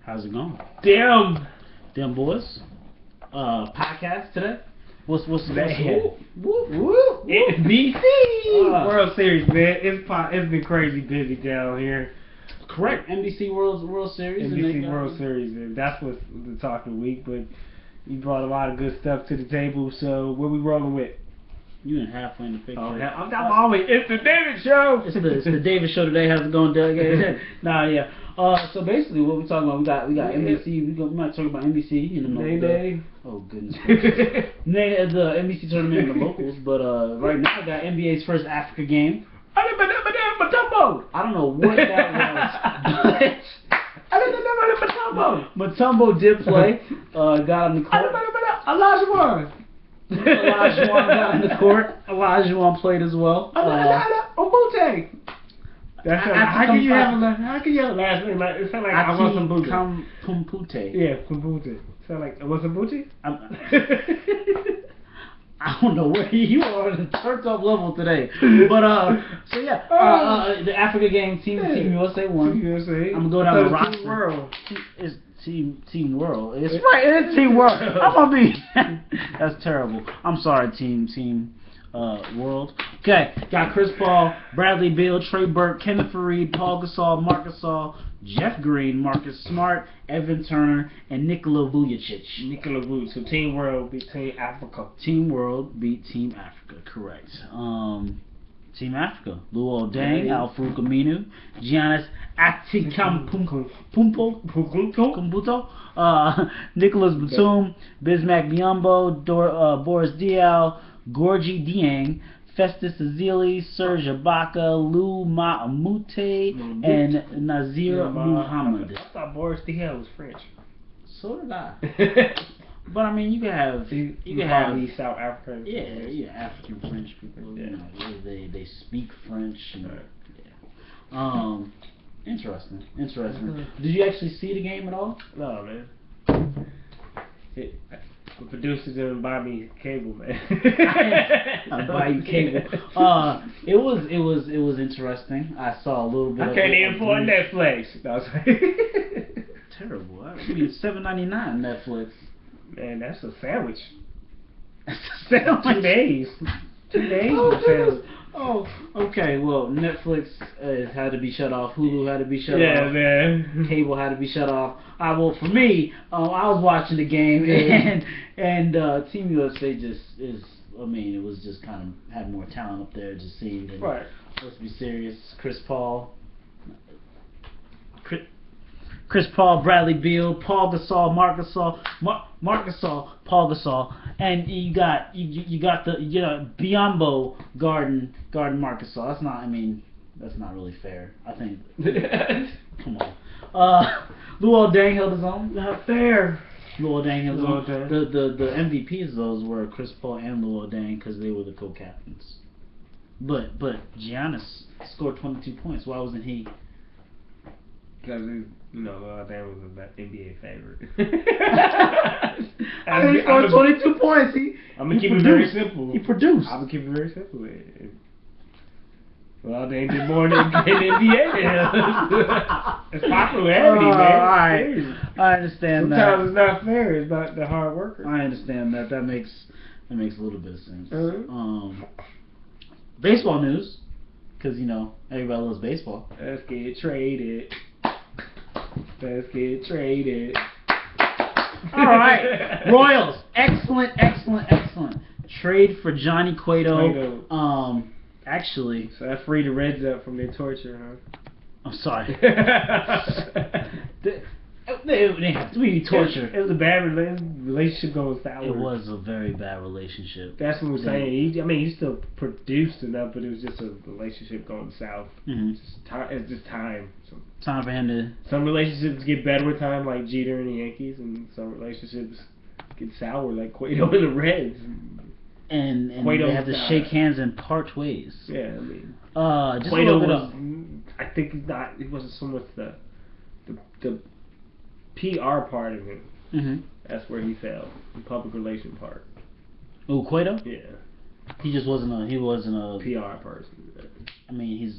How's it going? Damn boys. Podcast today. What's man? Woo. NBC World Series, man. It's been crazy busy down here. Correct. NBC World Series. NBC World Series, man. That's what's the talk of the week. But you brought a lot of good stuff to the table. So what we rolling with? You ain't halfway in the picture. I'm always. It's the David Show. It's the David Show today. How's it going, Doug? Nah, yeah. So basically, what we talking about? We got NBC. We might talk about NBC in the Nay. Oh goodness. Nay, the NBC tournament and the locals, but right now we got NBA's first Africa game. I don't know what that was. Mutombo did play. Got on the court. Olajuwon Got on the court. Olajuwon played as well. Omute. How can you have a last name like it sound like I want some booty? Pumpute. Yeah, Pumpute. Sound like I want some booty? I don't know where you are on the turned up level today, but so yeah, the Africa game team USA won. Team USA. I'm gonna go down the roster. Team World. It's Team World. It's right. It is Team World. I'm gonna be. That's terrible. I'm sorry, Team World. Okay, got Chris Paul, Bradley Beal, Trey Burke, Kenneth Faried, Paul Gasol, Marc Gasol, Jeff Green, Marcus Smart, Evan Turner, and Nikola Vujacic. So Team World beat Team Africa. Team World beat Team Africa. Correct. Team Africa: Luol Deng, Al-Farouq Aminu, Giannis Antetokounmpo, Nicholas Batum, Bismack Biyombo, Boris Diaw, Gorgie Dieng, Festus Ezeli, Serge Ibaka, Lou Maamute, and Nazir Muhammad. I thought Boris Diaw was French. So did I. But I mean, you can have South African. Yeah, African French people. Yeah. You know, they speak French. And, right. Yeah. Interesting. Did you actually see the game at all? No, man. The producers didn't buy me cable, man. I buy you cable. It was interesting. I saw a little bit. I can't even afford Netflix. No, terrible. I mean, $7.99 Netflix. Man, that's a sandwich. That's a sandwich. 2 days. 2 days. Oh, okay. Well, Netflix had to be shut off. Hulu had to be shut off. Yeah, man. Cable had to be shut off. Well, for me, I was watching the game, and Team USA just is. I mean, it was just kind of had more talent up there. Just seeing. Right. Let's be serious. Chris Paul, Bradley Beal, Paul Gasol, Marc Gasol, Paul Gasol, and you got the Biyombo guarding Marc Gasol. That's not. I mean, that's not really fair. I think. Come on. Luol Deng held his own. Not fair. Luol Deng held his own. The MVPs of those were Chris Paul and Luol Deng because they were the co-captains. But Giannis scored 22 points. Why wasn't he? Because Luol Deng was an NBA favorite. He scored 22 points. I'm gonna keep it very simple. He produced. I'm gonna keep it very simple. Luol Deng did more than NBA. It's popularity, man. Alright. I understand that. Sometimes it's not fair. It's not the hard worker. I understand that. That makes a little bit of sense. Uh-huh. Baseball news, because everybody loves baseball. Let's get traded. All right, Royals. Excellent. Trade for Johnny Cueto. Actually, so that freed the Reds up from their torture, huh? I'm sorry. They have to be torture. It was a bad relationship going sour. It was a very bad relationship. That's what I'm saying. He still produced enough, but it was just a relationship going south. Mm-hmm. It's just time. Time for him to. Some relationships get better with time, like Jeter and the Yankees, and some relationships get sour, like Cueto and the Reds. And they have to shake hands and part ways. Yeah, I mean, just Cueto a little bit was. I think it wasn't so much the PR part of him. Mm-hmm. That's where he fell. The public relation part. Oh, Cueto? Yeah. He just wasn't a PR person. I mean,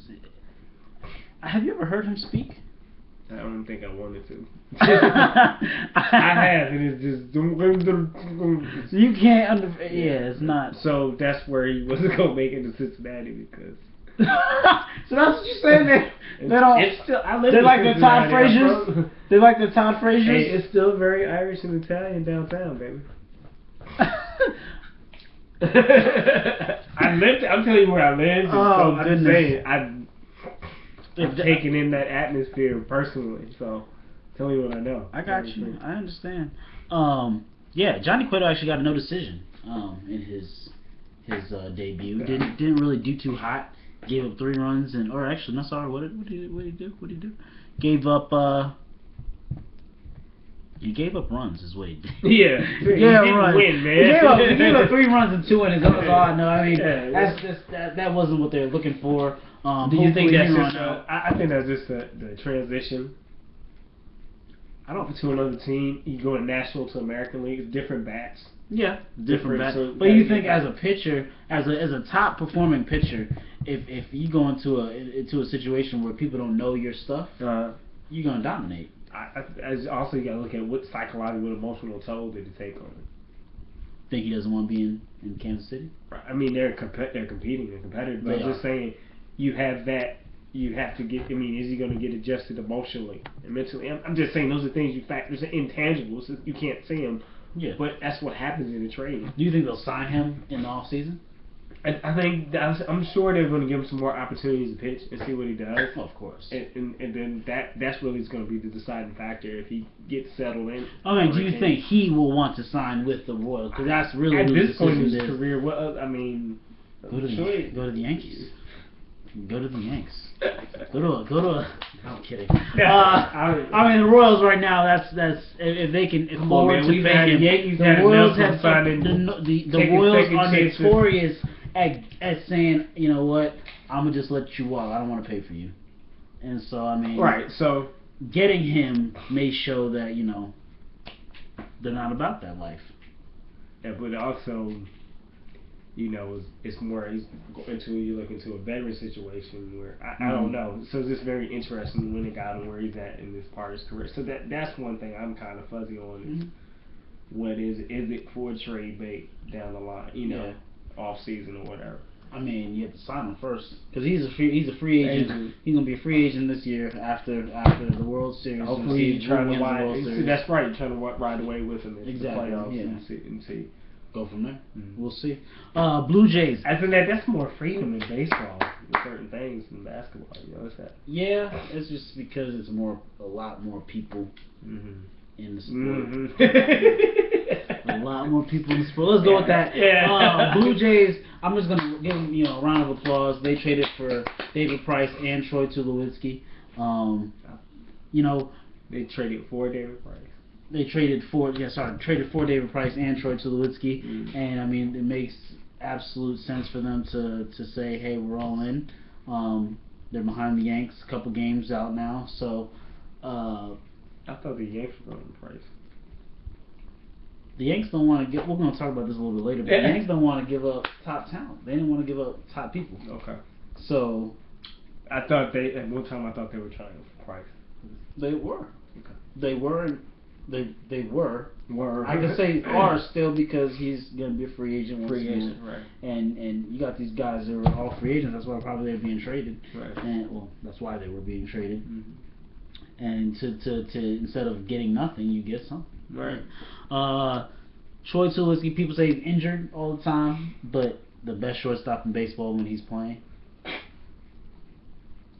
have you ever heard him speak? I don't don't think I wanted to. I have, and it's just. So you can't yeah, it's not. So that's where he was gonna make it to Cincinnati because. So that's what you saying? They don't. It's still. I live they in like the Todd Cincinnati, Fraziers. They like the Todd Fraziers. Hey, it's still very Irish and Italian downtown, baby. I lived. I'm telling you where I live. Oh, so I'm saying I'm taking in that atmosphere personally. So tell me what I know. I got you. I understand. Yeah, Johnny Cueto actually got a no decision. In his debut, didn't really do too hot. Gave up 3 runs or actually, no, sorry. What did he do? Gave up. He gave up runs, is what he did. Yeah, he didn't win, man. He gave up 3 runs and 2 innings. That's all I know. I mean, that wasn't what they were looking for. Do you think that's just? I think that's just the transition. I don't know, to another team. You go to National to American League, different bats. Yeah, different bats. But you think as a pitcher, as a top performing pitcher, if you go into a situation where people don't know your stuff, you're gonna dominate. Also, you gotta look at what psychological, emotional toll did it take on him. Think he doesn't want to be in Kansas City? I mean, they're competing, they're competitive. But I'm just saying, you have that. You have to get. I mean, is he going to get adjusted emotionally and mentally? I'm just saying those are things you factors intangibles. You can't see them. Yeah. But that's what happens in a trade. Do you think they'll sign him in the off season? I think I'm sure they're going to give him some more opportunities to pitch and see what he does. Oh, of course. And then that's really going to be the deciding factor if he gets settled in. I mean, do you think he will want to sign with the Royals? Because that's really at this point in his is. career. Well, I mean, go to the Yankees. Go to the Yanks. Go to. I'm kidding. I mean, the Royals right now. That's if they can afford to pay him. The Royals have the Royals are notorious at saying, you know what, I'm gonna just let you walk. I don't want to pay for you. And so I mean, right. So getting him may show that they're not about that life. Yeah, but also, it's more you look into a veteran situation where I don't know. So it's just very interesting when they got him where he's at in this part of his career. So that's one thing I'm kind of fuzzy on. Is what is it for a trade bait down the line? Off season or whatever. I mean, you have to sign him first because he's a free agent. He's gonna be a free agent this year after the World Series. Hopefully, he's trying to ride. That's right. You're trying to ride away with him in the playoffs and see. Go from there. We'll see. Blue Jays. I think that's more freedom in baseball with certain things than basketball. It's that. Yeah, it's just because it's a lot more people in the sport. A lot more people in the sport. Let's go with that. Yeah. Blue Jays. I'm just gonna give them a round of applause. They traded for David Price and Troy Tulowitzki. They traded for David Price. They traded for David Price and Troy Tulowitzki, and I mean it makes absolute sense for them to say, hey, we're all in. They're behind the Yanks, a couple games out now, so. I thought the Yanks were going to Price. The Yanks don't want to get. We're going to talk about this a little bit later, but the Yanks don't want to give up top talent. They didn't want to give up top people. Okay. So. I thought at one time they were trying for Price. They were. Okay. They were. They were. I can say are still because he's going to be a free agent. Right. And you got these guys that are all free agents. That's why probably they're being traded. Right. And that's why they were being traded. And to instead of getting nothing, you get something. Right. Troy Tulowitzki, people say he's injured all the time, but the best shortstop in baseball when he's playing.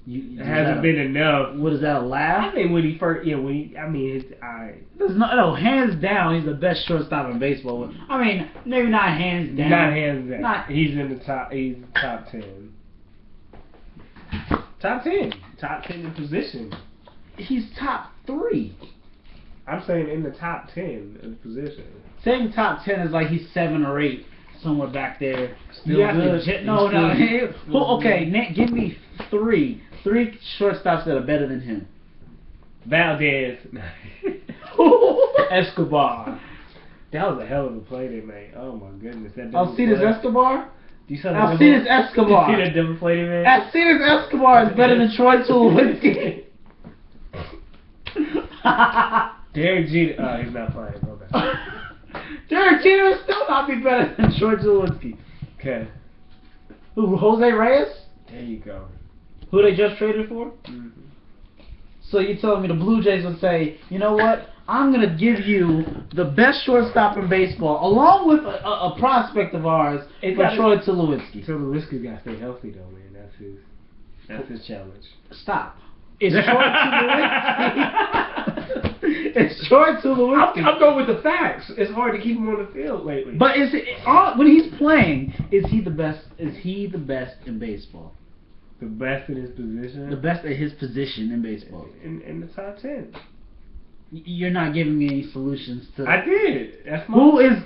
It hasn't been enough. What is that, a laugh? I mean, when he first, hands down, he's the best shortstop in baseball. I mean, maybe not hands down. Not hands down. He's in the top. He's top 10. Top 10. Top 10 in position. He's top 3. I'm saying in the top 10 in position. Saying top 10 is like he's 7 or 8, somewhere back there. Still good. No. Okay, give me 3 shortstops that are better than him. Valdez. Escobar. That was a hell of a play they made. Oh my goodness. Alcides Escobar? Alcides Escobar. You see that double play they made? Alcides Escobar is better than Troy Tulowitzki. Derek Jeter. He's not playing. Okay. Derek Jeter will still not be better than Troy Tulowitzki. Okay. Who? Jose Reyes? There you go. Who they just traded for? Mm-hmm. So you're telling me the Blue Jays would say, you know what? I'm going to give you the best shortstop in baseball, along with a prospect of ours, for Troy Tulowitzki. Tulowitzki's got to stay healthy, though, man. That's his challenge. Stop. It's Troy Tulowitzki. It's Troy Tulowitzki. I'm going with the facts. It's hard to keep him on the field lately. But when he's playing, is he the best? Is he the best in baseball? The best in his position? The best at his position in baseball. In the top 10. You're not giving me any solutions to. I did. That's my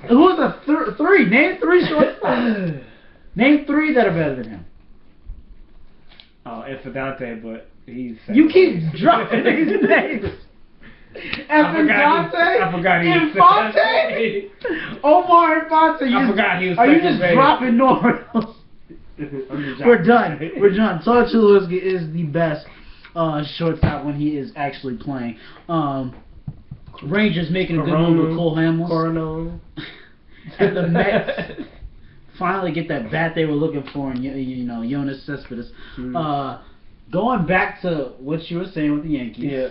Who's a three? Name three shortstops. Name three that are better than him. Oh, Infidante, but he's. You keep dropping these names. Infante? I forgot he was Infante? Omar Infante. I forgot he was. Are you just dropping North? We're done. We're done. Troy Tulowitzki is the best shortstop when he is actually playing. Rangers making a good move with Cole Hamels. Coronel. And the Mets finally get that bat they were looking for, and Yoenis Cespedes. Going back to what you were saying with the Yankees, yeah.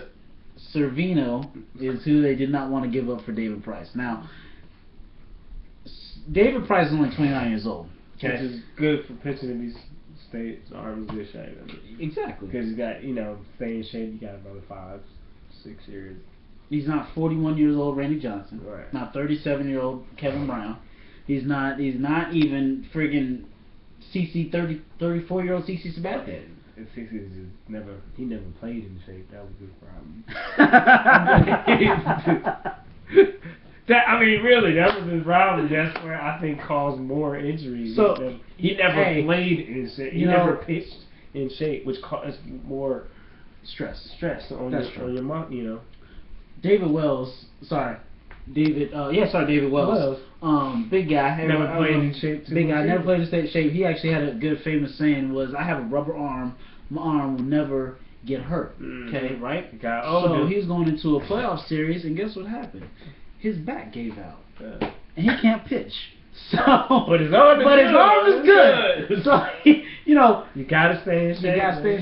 Servino is who they did not want to give up for David Price. Now, David Price is only 29 years old. Okay. Which is good for pitching in these states. Arms in good shape. I mean, exactly. Because you got, stay in shape. You got about 5-6 years. He's not 41 years old Randy Johnson. Right. Not 37-year-old Kevin Brown. He's not even friggin' 34-year-old CC Sabathia. And CC just never played in shape. That was his problem. Really, that was his problem. That's where I think caused more injuries. So he never played in shape. He never pitched in shape, which caused more stress on your mind. David Wells. David Wells. Big guy. Never played in shape too. Big guy. Never played in shape. He actually had a good famous saying was, "I have a rubber arm. My arm will never get hurt." Okay, right? So he's going into a playoff series, and guess what happened? His back gave out, and he can't pitch. So, but his arm is good. So you gotta stay in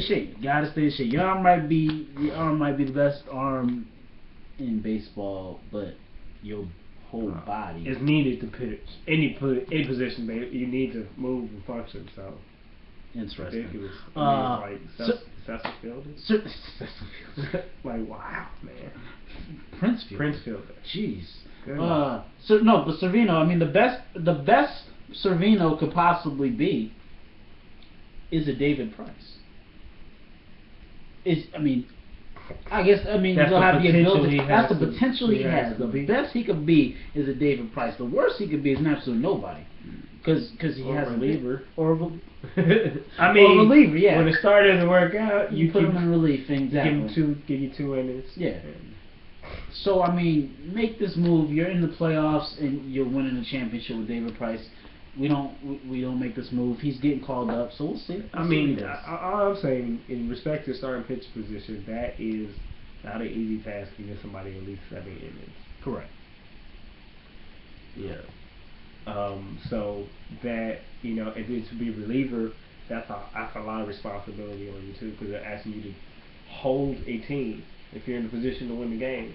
shape. You gotta stay in shape. Your arm might be the best arm in baseball, but your whole body is needed to pitch. Any position, you need to move and function. So interesting. Ridiculous. Cecil Fielder. Like wow, man. Prince Fielder. Jeez. But Servino. I mean, the best Servino could possibly be is a David Price. That's you'll have the ability. That's the potential he has. The best he could be is a David Price. The worst he could be is an absolute nobody. Because he has a reliever. Or a reliever, yeah. When the start doesn't work out, you put him in relief. Exactly. Give you 2 innings. Yeah. So, make this move. You're in the playoffs and you're winning the championship with David Price. We don't make this move. He's getting called up, so we'll see. All I'm saying, in respect to starting pitch position, that is not an easy task to get somebody at least 7 innings. Correct. Yeah. So that, and then to be a reliever, that's a lot of responsibility on you too, because they're asking you to hold a team if you're in a position to win the game.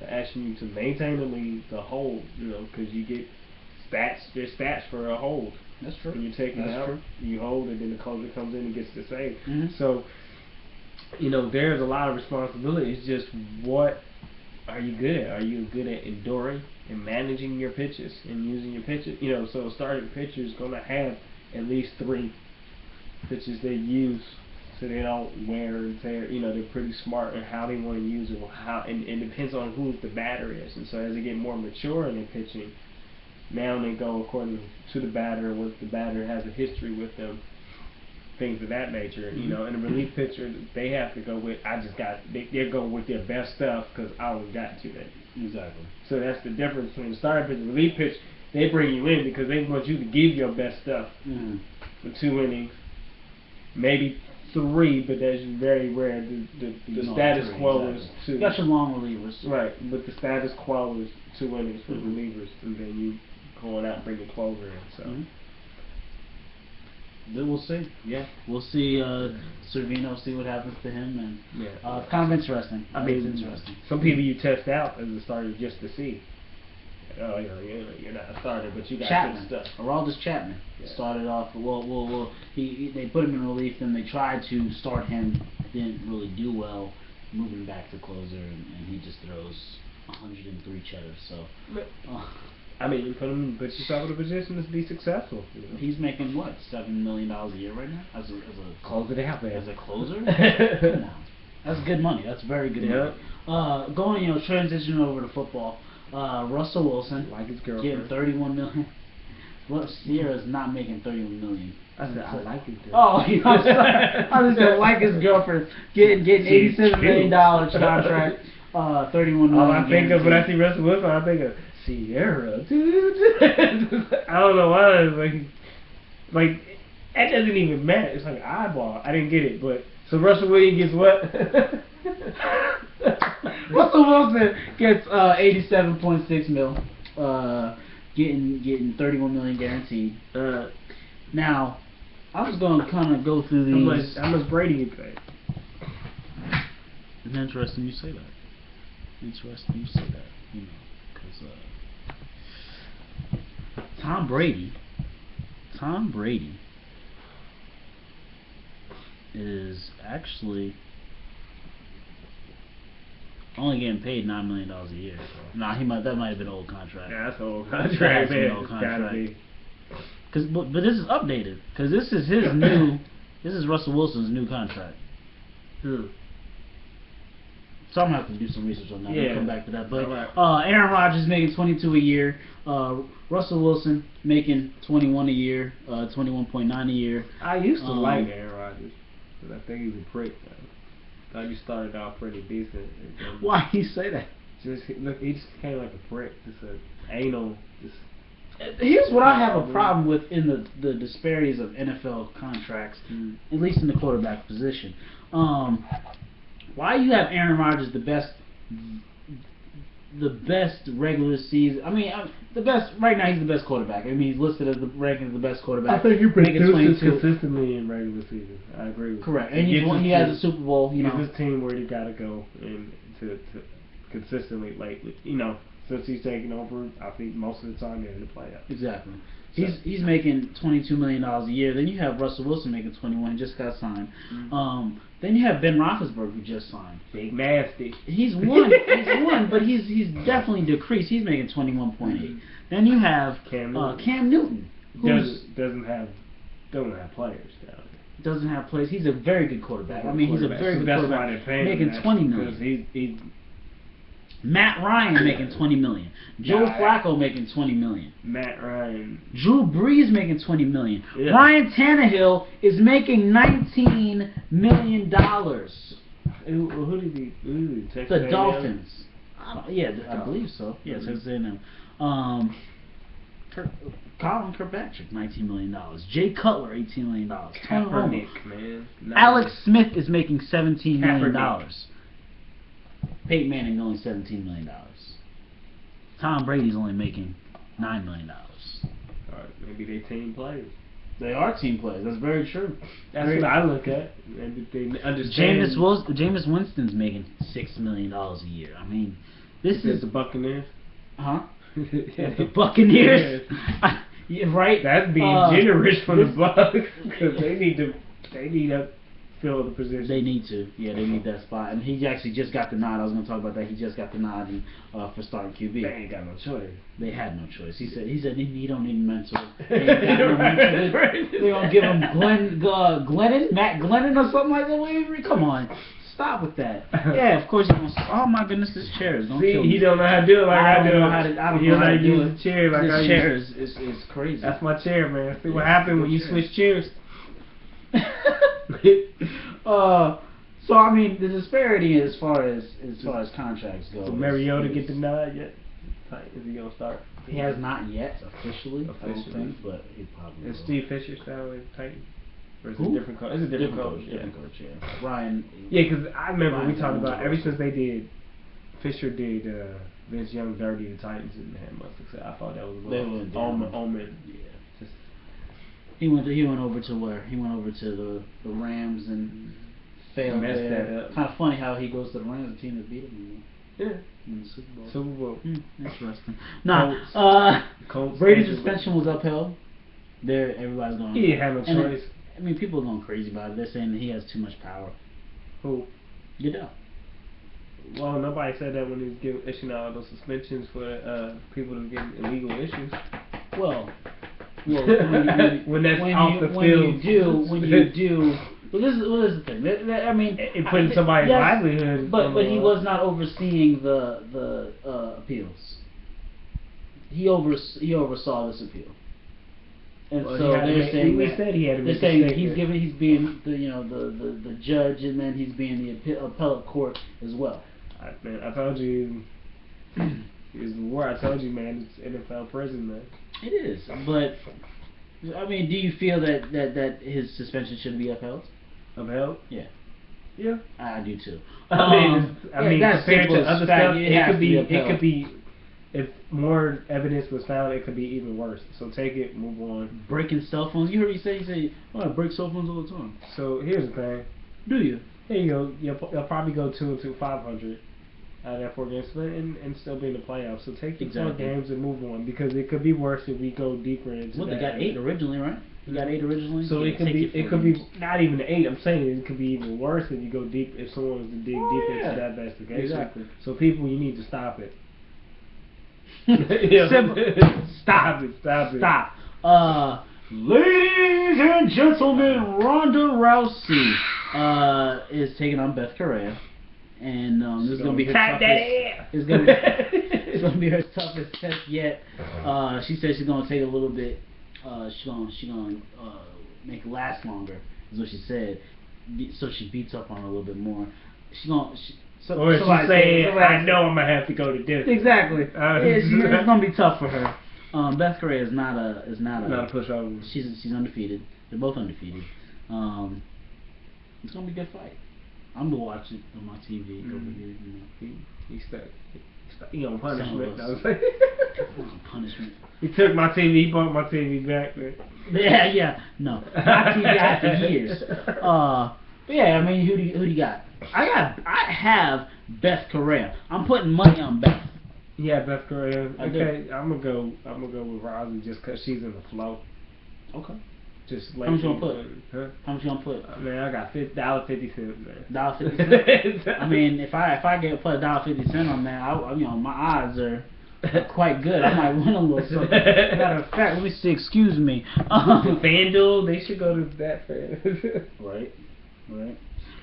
They're asking you to maintain the lead, to hold, because you get stats. There's stats for a hold. That's true. When you're taking it out, you hold, and then the closer comes in and gets the save. Mm-hmm. So, there's a lot of responsibility. It's just, what are you good at? Are you good at enduring and managing your pitches and using your pitches? So a starting pitcher is going to have at least 3 pitches they use, so they don't wear and tear. They're pretty smart in how they want to use it, and it depends on who the batter is. And so as they get more mature in their pitching, now they go according to the batter, and what the batter has a history with them, things of that nature. And a relief pitcher, they have to go with, they're going with their best stuff because I only got 2 innings. Exactly. So that's the difference between the starting pitch and the relief pitch. They bring you in because they want you to give your best stuff for 2 innings, maybe 3, but that's very rare. The status quo is 2. You got your long relievers. Right, but the status quo is 2 innings for relievers, and then you going out and bringing closer in. So. Then we'll see. Yeah, we'll see. Servino, see what happens to him, and yeah, kind of interesting. I mean, it's interesting. Some people you test out as a starter just to see. Oh, you're not a starter, but you got Chapman. good stuff. Aroldis Chapman started off. Well, they put him in relief, then they tried to start him. Didn't really do well. Moving back to closer, and he just throws 103 cheddar. So. I mean, you put yourself in a position to be successful. You know? He's making what, $7 million a year right now as a close it out, man. As a closer. Come on, that's good money. That's very good money. Going, transitioning over to football. Russell Wilson, like his girlfriend, getting $31 million. Well, Sierra's not making $31 million. I said I like his girlfriend. Oh, I'm sorry. I just said like his girlfriend getting $87 million contract. $31 million. All I think of when I see Russell Wilson, I think of Sierra, dude. I don't know why. Like that doesn't even matter. It's like eyeball. I didn't get it, but so Russell Williams gets what? Russell Wilson gets $87.6 mil. Getting $31 million guaranteed. Now, I was going to kind of go through these. How much Brady you pay? It's interesting you say that. Interesting you say that. Because Tom Brady is actually only getting paid $9 million a year. So. Nah, that might have been an old contract. Yeah, that's an old contract. An old contract. But this is updated because this is his new. This is Russell Wilson's new contract. So I'm gonna have to do some research on that. We'll come back to that. But Aaron Rodgers making $22 a year. Russell Wilson making $21 a year. $21.9 a year. I used to like Aaron Rodgers, but I think he's a prick. I thought he started off pretty decent. Why do you say that? He just became like a prick. Just an anal. Here's what I have a problem with in the disparities of NFL contracts, at least in the quarterback position. Why you have Aaron Rodgers the best regular season? I mean, the best right now. He's the best quarterback. I mean, he's listed as the best quarterback. I think he produces consistently in regular season. I agree with correct. And he has a Super Bowl. He's his team where he got to go and to consistently lately. Since he's taken over, I think most of the time they're in the playoffs. Exactly. He's making $22 million a year. Then you have Russell Wilson making 21. He just got signed. Then you have Ben Roethlisberger who just signed. Big nasty. He's won, but he's definitely decreased. He's making 21.8. Then you have Cam Newton, who doesn't have players down there. Doesn't have players. He's a very good quarterback. I mean, he's a very good quarterback. Making $20 million. He's Matt Ryan making $20 million. Joe Flacco making $20 million. Matt Ryan. Drew Brees making $20 million. Yeah. Ryan Tannehill is making $19 million. Who did he Texas The Dolphins. I believe so. Yeah, Texas A&M. Colin Kirkpatrick, $19 million. Jay Cutler, $18 million. Kaepernick, man. Alex Smith is making $17 million. Peyton Manning only $17 million. Tom Brady's only making $9 million. Alright, maybe they team players. They are team players. That's very true. What I look at. And they understand. Jameis Winston's making $6 million a year. I mean, this is the Buccaneers. Huh? The Buccaneers. Yeah, right. That's being generous for the Bucs because they need to fill the position. They need to. Yeah, they need that spot. And he actually just got the nod. I was going to talk about that. He just got the nod for starting QB. They ain't got no choice. They had no choice. He said he don't need a mentor. They ain't got no mentor. They're going to give him Matt Glennon or something like that. Come on. Stop with that. Yeah, of course. Oh my goodness, this chair is. He don't know how to do it like I do. I don't know how to use the chair like this chair is crazy. That's my chair, man. See what happened when you switch chairs. So I mean the disparity as far as contracts go. So Mariota get the nod yet? Is he gonna start? He has not yet officially. I don't think, but he probably. Is Steve Fisher salary Titan? Or is it a different coach? It's a different coach. Different coach, yeah. Ryan. Yeah, because I remember Ryan we talked about ever Johnson. since they did Fisher did Vince Young dirty the Titans and had much success. I thought that was a little omen. Yeah. Just He went over to where? He went over to the Rams and failed messed there. that up. Kind of funny how he goes to the Rams, the team that beat him yeah. in the Super Bowl. Super Bowl. Interesting. Nah, Colts. Brady's suspension was upheld. There, everybody's going. He didn't have no choice. I mean, people are going crazy about it. They're saying that he has too much power. Who? Goodell. Well, nobody said that when he was issuing out those suspensions for people to get illegal issues. Well, when that's off the field. When you do. Well, this is the thing. I mean, it putting somebody's livelihood. But he was not overseeing the appeals. He oversaw this appeal. And well, so they're saying he said he had to they're saying he's being the judge, and then he's being the appellate court as well. I told you, is the war. I told you, man, it's NFL prison, man. It is, but I mean, do you feel that his suspension should be upheld? Upheld? Yeah. Yeah. I do too. I mean, compared to other stuff, it could be. If more evidence was found, it could be even worse. So take it, move on. Breaking cell phones. You heard me say, oh, I break cell phones all the time. So here's the thing. Do you? Here you go. You'll probably go 2-500 out of that 4 games and still be in the playoffs. So take your 4 games and move on, because it could be worse if we go deeper into Well, that. they got 8 originally, right? You got 8 originally. So it could be not even 8. I'm saying it could be even worse if you go deep. If someone was to dig deep into that investigation. Exactly. So people, you need to stop it. Stop. Ladies and gentlemen, Ronda Rousey is taking on Beth Correa, and this is gonna be her toughest. It's gonna be her toughest test yet. She said she's gonna take a little bit. She's gonna make it last longer. Is what she said. So she beats up on her a little bit more. Or if she's saying, I know I'm going to have to go to dinner. Exactly. It's going to be tough for her. Beth Correa is not a pushover. She's undefeated. They're both undefeated. It's going to be a good fight. I'm going to watch it on my TV over here. He's stuck. He on punishment. Punishment. He took my TV. He bought my TV back, man. Yeah. No. My TV after years. But yeah, I mean, who do you got? I have Beth Correa. I'm putting money on Beth. Yeah, Beth Correa. Okay, do. I'm gonna go with Rousey just because she's in the flow. Okay. Just how much you gonna put? Huh? How much you gonna put? Man, I got $50, man. $1.50. I mean, if I put $1.50 on that, my odds are quite good. I might win a little something. Matter of fact, let me see. Excuse me. FanDuel, they should go to that fan. Right.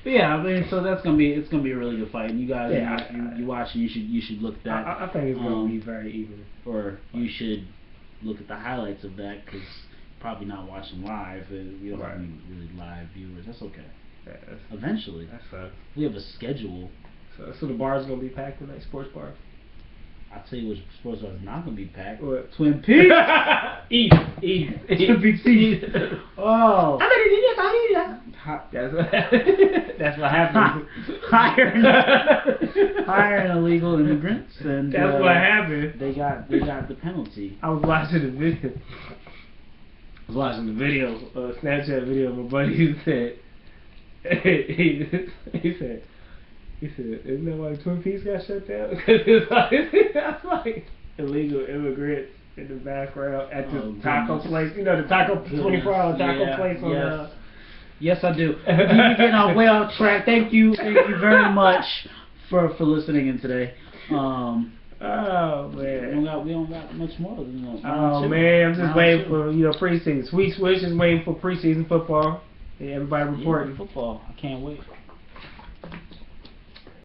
But yeah, I mean, so it's gonna be a really good fight. And you guys, you watch it. You should look at that. I think it's gonna be very even. Or you should look at the highlights of that, because probably not watching live. We don't have any really live viewers. That's okay. Yeah, Eventually, that sucks. We have a schedule. So the bar's gonna be packed tonight, sports bar. I'll tell you which sports bar is not gonna be packed. What? Twin Peaks. Eat. Twin Peaks. Oh. That's what happened. Hiring illegal immigrants, and that's what happened. They got the penalty. I was watching the video. Snapchat video of my buddy who said, he said, isn't that why Twin Peaks got shut down? Because that's like illegal immigrants in the background at the taco place. You know, the taco 24-hour taco place on Yes, I do. We're getting way off track. Thank you very much for listening in today. Oh man, we don't got much more than that. Oh man, I'm just waiting for preseason. Sweet Swish is waiting for preseason football. Yeah, everybody reporting football. I can't wait.